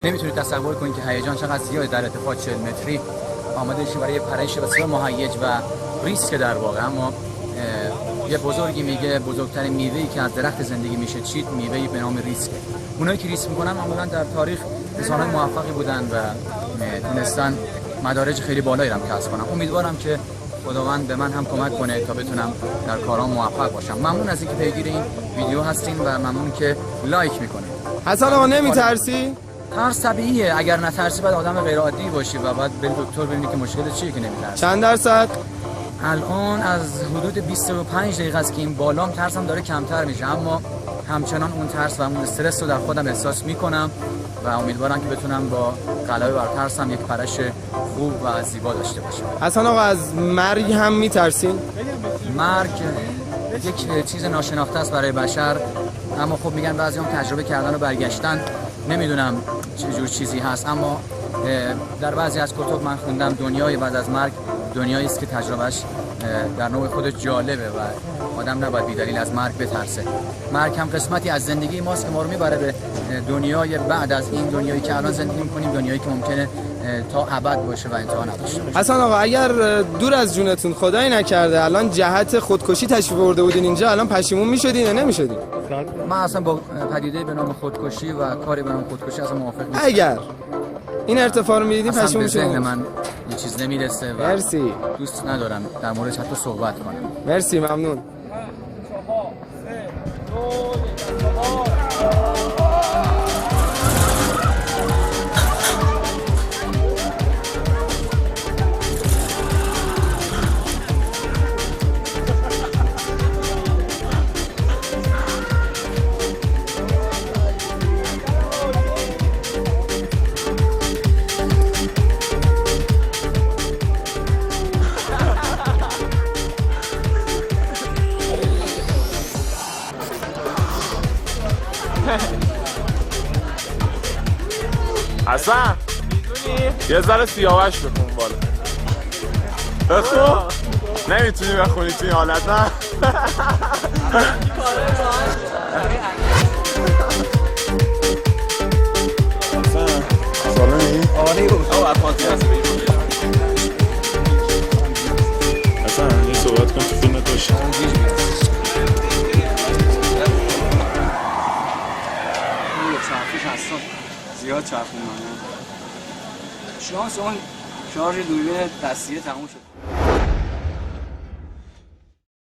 نمیتونید تصور کنید که هیجان چقدر زیاده در ارتفاع 40 متری. آماده شید برای پرش بسیار مهیج و ریسک در واقع. اما یه بزرگی میگه بزرگترین میوه‌ای که از درخت زندگی میشه چید میوه‌ای به نام ریسک. اونایی که ریسک میکنن معمولا در تاریخ انسان‌های موفقی بودن و تونستن مدارج خیلی بالایی رو کسب کنن. امیدوارم که خداوند به من هم کمک کنه تا بتونم در کارام موفق باشم. ممنون از اینکه پیگیر این ویدیو هستین و ممنون که لایک میکنید. حسن آقا نمیترسی؟ ترس طبیعیه. اگر نترسی باید آدم غیر عادی باشی و باید بری دکتر ببینی که مشکل چیه که نمیترسی. چند درصد؟ الان از حدود 25 دقیقه است که این بالام ترسم داره کمتر میشه، اما همچنان اون ترس و اون استرس رو در خودم احساس میکنم و امیدوارم که بتونم با غلبه بر ترسم یک پرش خوب و زیبا داشته باشم. حسن آقا از مرگ هم میترسین؟ مرگ یک چیز ناشناخته است برای بشر، اما خب میگن بعضیام تجربه کردن و برگشتن. نمیدونم چه جور چیزی هست، اما در بعضی از کتب من خوندم دنیای بعد از مرگ دنیایی است که تجربهش در نوع خودش جالبه و آدم نباید بی دلیل از مرگ بترسه. مرگ هم قسمتی از زندگی ماست که ما رو میبره به دنیای بعد از این دنیایی که الان زندگی میکنیم، دنیایی که ممکنه تا ابد باشه و انتها نداشته باشه. حسن آقا اگر دور از جونتون خدایی نکرده الان جهت خودکشی تشریف آورده بودین اینجا، الان پشیمون میشدین یا نمیشدین؟ من اصلا با پدیده به نام خودکشی و کاری به نام خودکشی اصلا موافق نیستم. اگر این ارتفاع رو میدیدین پشیمون میشدین؟ میشدین؟ من یه چیز نمیرسه و مرسی. دوست ندارم در موردش حتی صحبت کنم. مرسی، ممنون. حسن یه ذره سیاوش بکن بالا بخون. نمیتونی بخونی توی حالت نه؟ حسن سالمی؟ آره بود. حسن یه صحبت کن تو فیلمت باشی. چرخش هستم زیاد چرخون مانه شانس اون شارژ دوربین دستیه تموم شد.